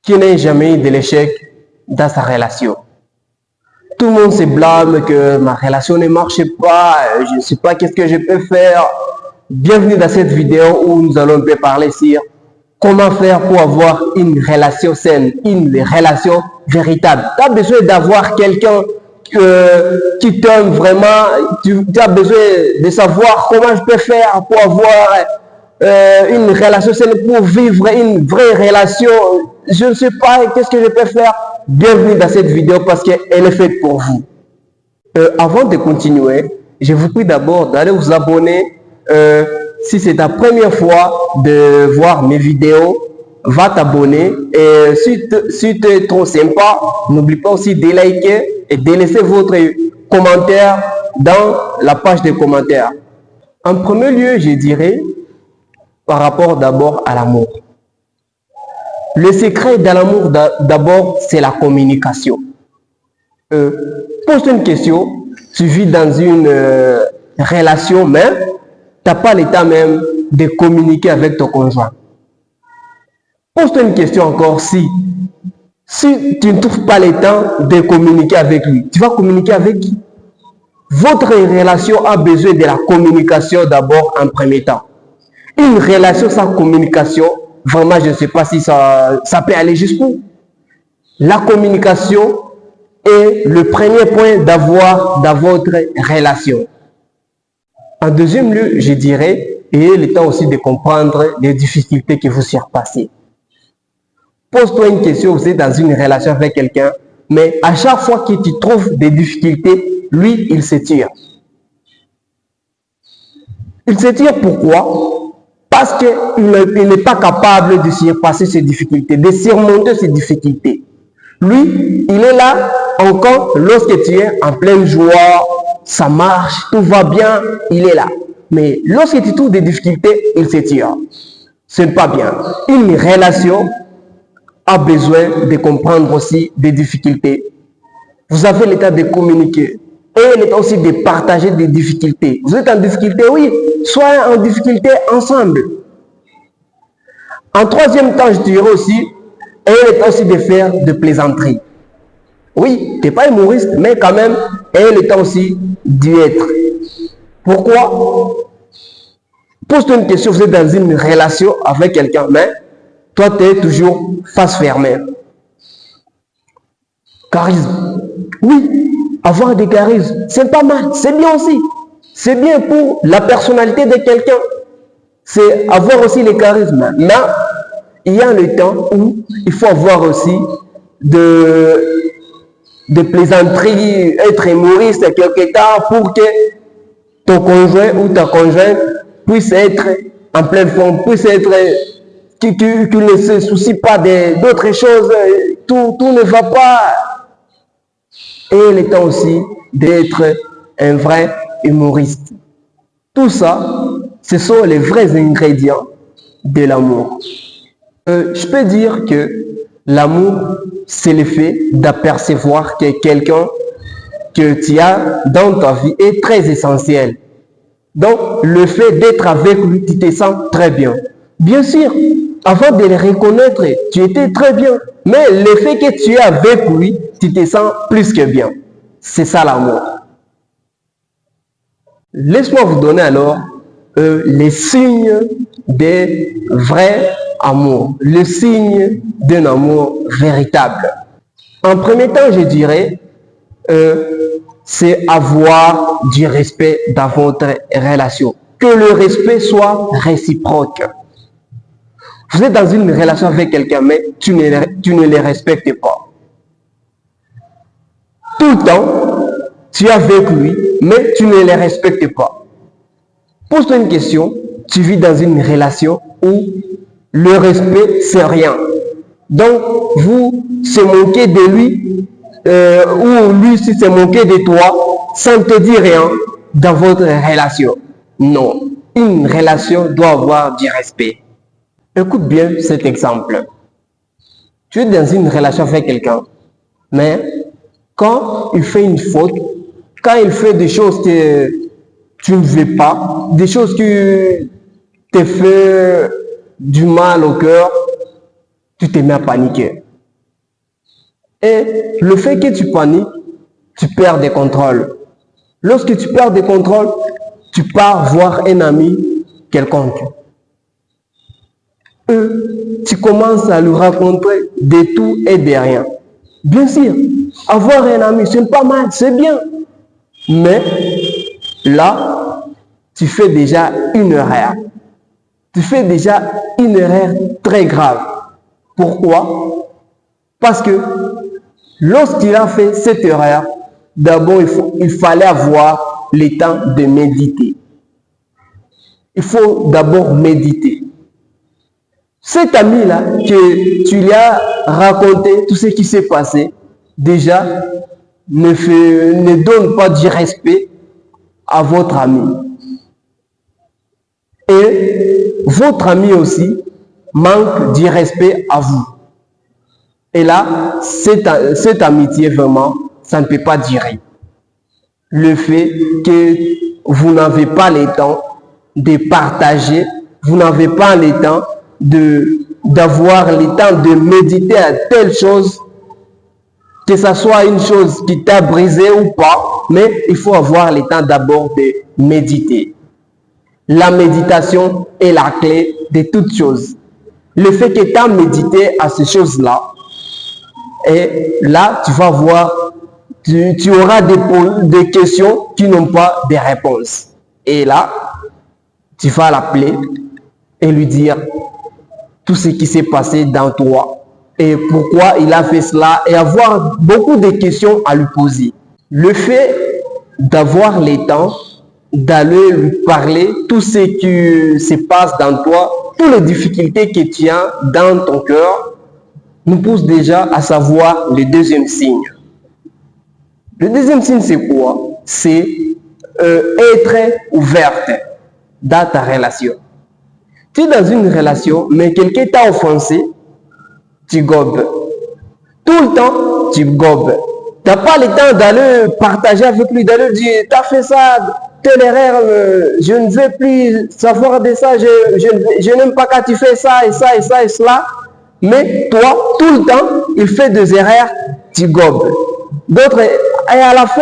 qui n'a jamais eu de l'échec dans sa relation? Tout le monde se blâme que ma relation ne marche pas, je ne sais pas qu'est-ce que je peux faire. Bienvenue dans cette vidéo où nous allons parler sur comment faire pour avoir une relation saine, une relation véritable. Tu as besoin d'avoir quelqu'un qui t'aime vraiment, tu as besoin de savoir comment je peux faire pour avoir une relation saine, pour vivre une vraie relation. Je ne sais pas qu'est-ce que je peux faire. Bienvenue dans cette vidéo parce qu'elle est faite pour vous. Avant de continuer, je vous prie d'abord d'aller vous abonner. Si c'est ta première fois de voir mes vidéos, va t'abonner. Et si tu es trop sympa, n'oublie pas aussi de liker et de laisser votre commentaire dans la page de commentaires. En premier lieu, je dirais par rapport d'abord à l'amour. Le secret de l'amour, d'abord, c'est la communication. Pose-toi une question. Tu vis dans une relation, mais tu n'as pas le temps même de communiquer avec ton conjoint. Pose-toi une question encore. Si tu ne trouves pas le temps de communiquer avec lui, tu vas communiquer avec qui? Votre relation a besoin de la communication d'abord en premier temps. Une relation sans communication, vraiment, je ne sais pas si ça peut aller jusqu'où. La communication est le premier point d'avoir dans votre relation. En deuxième lieu, je dirais, ayez le temps aussi de comprendre les difficultés que vous surpassez. Pose-toi une question, vous êtes dans une relation avec quelqu'un, mais à chaque fois que tu trouves des difficultés, lui, il se tire. Il se tire pourquoi? Parce qu'il n'est pas capable de surpasser ces difficultés, de surmonter ces difficultés. Lui, il est là encore lorsque tu es en pleine joie, ça marche, tout va bien, il est là. Mais lorsque tu trouves des difficultés, il se tire. Ce n'est pas bien. Une relation a besoin de comprendre aussi des difficultés. Vous avez l'état de communiquer et l'état aussi de partager des difficultés. Vous êtes en difficulté, oui, soyez en difficulté ensemble. En troisième temps, je dirais aussi, ayez l'état aussi de faire de plaisanteries. Oui, tu n'es pas humoriste, mais quand même, ayez le temps aussi d'y être. Pourquoi? Pose-toi une question, vous êtes dans une relation avec quelqu'un, mais toi, tu es toujours face fermée. Charisme. Oui, avoir des charismes, c'est pas mal, c'est bien aussi. C'est bien pour la personnalité de quelqu'un. C'est avoir aussi les charismes. Mais il y a le temps où il faut avoir aussi de plaisanteries, être humoriste quelque part pour que ton conjoint ou ta conjointe puisse être en pleine forme, puisse être, qu'il ne se soucie pas d'autres choses, tout ne va pas. Et le temps aussi d'être un vrai humoriste. Tout ça, ce sont les vrais ingrédients de l'amour. Je peux dire que l'amour, c'est le fait d'apercevoir que quelqu'un que tu as dans ta vie est très essentiel. Donc, le fait d'être avec lui, tu te sens très bien. Bien sûr, avant de le reconnaître, tu étais très bien. Mais le fait que tu es avec lui, tu te sens plus que bien. C'est ça l'amour. Laisse-moi vous donner alors les signes de vrai amour, le signe d'un amour véritable. En premier temps, je dirais, c'est avoir du respect dans votre relation. Que le respect soit réciproque. Vous êtes dans une relation avec quelqu'un, mais tu ne les respectes pas. Tout le temps, tu es avec lui, mais tu ne les respectes pas. Pose-toi une question, tu vis dans une relation où le respect, c'est rien. Donc, vous se moquez de lui, ou lui se moquer de toi, sans te dire rien dans votre relation. Non, une relation doit avoir du respect. Écoute bien cet exemple. Tu es dans une relation avec quelqu'un, mais quand il fait une faute, quand il fait des choses que tu ne veux pas, des choses qui te font du mal au cœur, tu te mets à paniquer. Et le fait que tu paniques, tu perds des contrôles. Lorsque tu perds des contrôles, tu pars voir un ami quelconque. Tu commences à lui raconter de tout et de rien. Bien sûr, avoir un ami, c'est pas mal, c'est bien. Mais là, tu fais déjà une erreur. Tu fais déjà une erreur très grave. Pourquoi? Parce que lorsqu'il a fait cette erreur, d'abord, il fallait avoir le temps de méditer. Il faut d'abord méditer. Cet ami-là, que tu lui as raconté tout ce qui s'est passé, déjà, ne donne pas du respect à votre ami. Et votre ami aussi manque du respect à vous. Et là, cette amitié, vraiment, ça ne peut pas durer. Le fait que vous n'avez pas le temps de partager, vous n'avez pas le temps d'avoir le temps de méditer à telle chose, que ce soit une chose qui t'a brisé ou pas, mais il faut avoir le temps d'abord de méditer. La méditation est la clé de toutes choses. Le fait que tu as médité à ces choses-là, et là, tu vas voir, tu auras des questions qui n'ont pas de réponse. Et là, tu vas l'appeler et lui dire tout ce qui s'est passé dans toi et pourquoi il a fait cela et avoir beaucoup de questions à lui poser. Le fait d'avoir le temps d'aller lui parler tout ce qui se passe dans toi, toutes les difficultés que tu as dans ton cœur, nous pousse déjà à savoir le deuxième signe. Le deuxième signe, c'est quoi? C'est être ouverte dans ta relation. Tu es dans une relation, mais quelqu'un t'a offensé, tu gobes. Tout le temps, tu gobes. Tu n'as pas le temps d'aller partager avec lui, d'aller dire, tu as fait ça, telle erreur, je ne veux plus savoir de ça, je n'aime pas quand tu fais ça et ça et ça et cela. Mais toi, tout le temps, il fait des erreurs, tu gobes. D'autres, et à la fin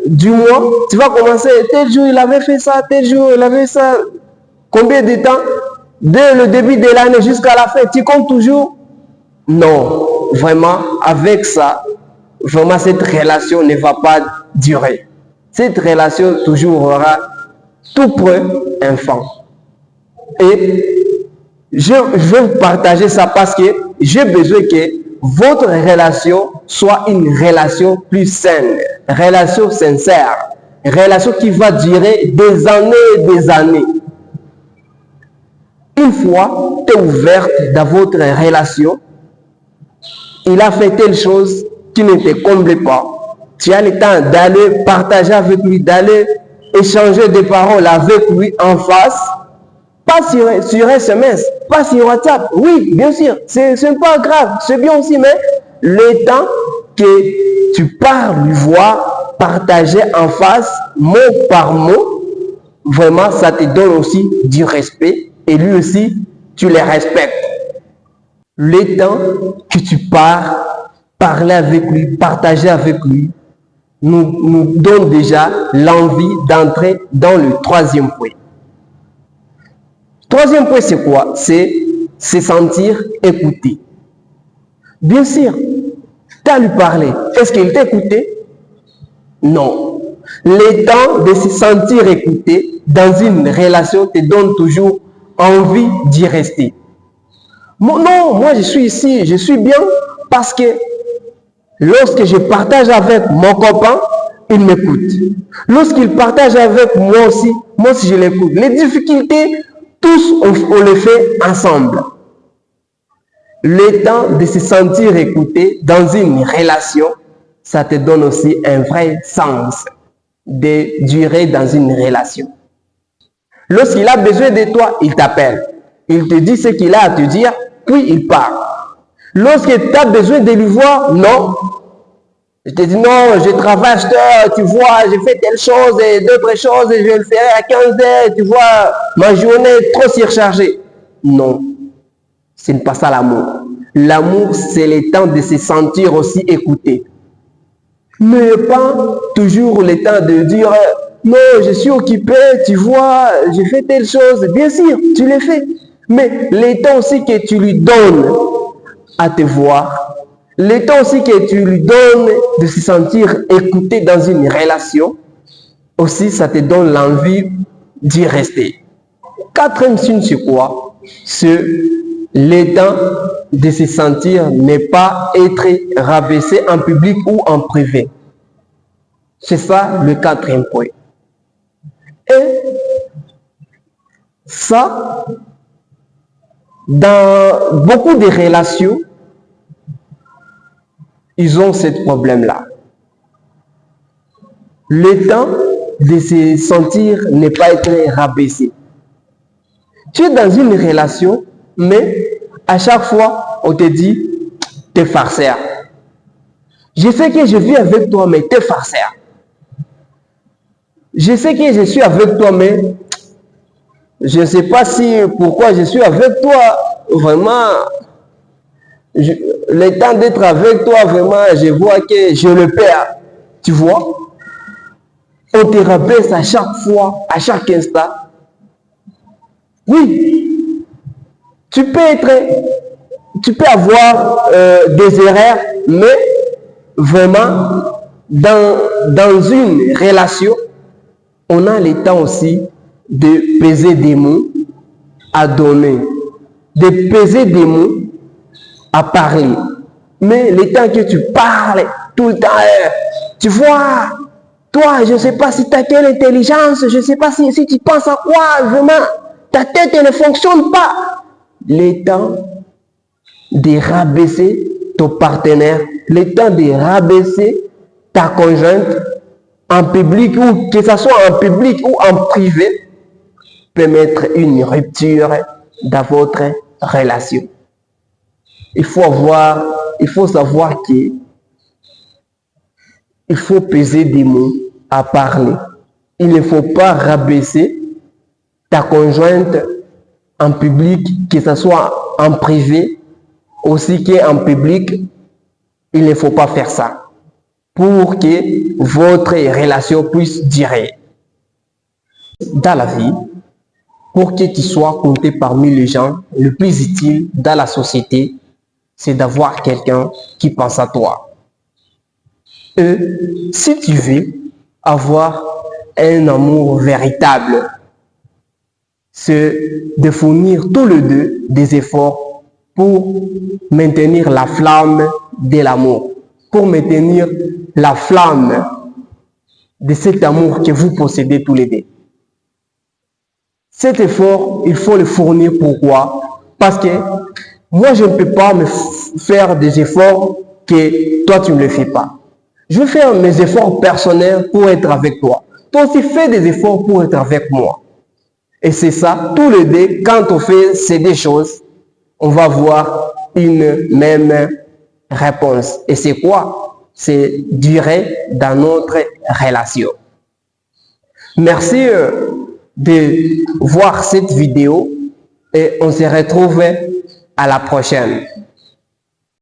du mois, tu vas commencer, tel jour il avait fait ça, tel jour il avait fait ça. Combien de temps? Dès le début de l'année jusqu'à la fin, tu comptes toujours? Non, vraiment, avec ça, vraiment cette relation ne va pas durer. Cette relation toujours aura tout près un fin. Et je veux vous partager ça parce que j'ai besoin que votre relation soit une relation plus saine, relation sincère, relation qui va durer des années et des années. Une fois tu es ouverte dans votre relation, il a fait telle chose qui ne te comble pas. Tu as le temps d'aller partager avec lui, d'aller échanger des paroles avec lui en face. Pas sur SMS, pas sur WhatsApp. Oui, bien sûr, c'est pas grave, c'est bien aussi, mais le temps que tu pars lui voir, partager en face, mot par mot, vraiment, ça te donne aussi du respect et lui aussi, tu le respectes. Le temps que tu pars, parler avec lui, partager avec lui, nous donne déjà l'envie d'entrer dans le troisième point. Troisième point, c'est quoi? C'est se sentir écouté. Bien sûr, tu as lui parlé. Est-ce qu'il t'a écouté? Non. Le temps de se sentir écouté dans une relation te donne toujours envie d'y rester. Non, moi je suis ici, je suis bien parce que lorsque je partage avec mon copain, il m'écoute. Lorsqu'il partage avec moi aussi je l'écoute. Les difficultés, tous on les fait ensemble. Le temps de se sentir écouté dans une relation, ça te donne aussi un vrai sens de durer dans une relation. Lorsqu'il a besoin de toi, il t'appelle. Il te dit ce qu'il a à te dire, puis il part. Lorsque tu as besoin de lui voir, non. Je te dis non, je travaille, tu vois, je fais telle chose et d'autres choses et je le ferai à 15 heures, tu vois, ma journée est trop surchargée. Non, ce n'est pas ça l'amour. L'amour, c'est le temps de se sentir aussi écouté. Mais pas toujours le temps de dire non, je suis occupé, tu vois, j'ai fait telle chose. Bien sûr, tu le fais. Mais le temps aussi que tu lui donnes à te voir, le temps aussi que tu lui donnes de se sentir écouté dans une relation, aussi ça te donne l'envie d'y rester. Quatrième signe, c'est quoi? C'est le temps de se sentir ne pas être rabaissé en public ou en privé. C'est ça le quatrième point. Et ça, dans beaucoup de relations, ils ont ce problème-là. Le temps de se sentir ne pas être rabaissé. Tu es dans une relation, mais à chaque fois, on te dit, t'es farceur. Je sais que je vis avec toi, mais t'es farceur. Je sais que je suis avec toi, mais je ne sais pas si pourquoi je suis avec toi. Vraiment, le temps d'être avec toi, vraiment, je vois que je le perds. Tu vois? On te rabaisse à chaque fois, à chaque instant. Oui, tu peux avoir des erreurs, mais vraiment, dans une relation, on a le temps aussi de peser des mots à donner, de peser des mots à parler. Mais le temps que tu parles tout le temps, tu vois, toi, je ne sais pas si tu as quelle intelligence, je ne sais pas si tu penses à quoi, vraiment, ta tête ne fonctionne pas. Le temps de rabaisser ton partenaire, le temps de rabaisser ta conjointe, en public ou que ce soit en public ou en privé, peut mettre une rupture dans votre relation. Il faut savoir que il faut peser des mots à parler. Il ne faut pas rabaisser ta conjointe en public, que ce soit en privé, aussi qu'en public. Il ne faut pas faire ça pour que votre relation puisse durer. Dans la vie, pour que tu sois compté parmi les gens les plus utiles dans la société, c'est d'avoir quelqu'un qui pense à toi. Et si tu veux avoir un amour véritable, c'est de fournir tous les deux des efforts pour maintenir la flamme de l'amour, pour maintenir la flamme de cet amour que vous possédez tous les deux. Cet effort, il faut le fournir. Pourquoi? Parce que moi, je ne peux pas me faire des efforts que toi, tu ne le fais pas. Je vais faire mes efforts personnels pour être avec toi. Toi aussi, fais des efforts pour être avec moi. Et c'est ça, tous les deux, quand on fait ces deux choses, on va avoir une même réponse. Et c'est quoi? C'est durer dans notre relation. Merci de voir cette vidéo et on se retrouve à la prochaine.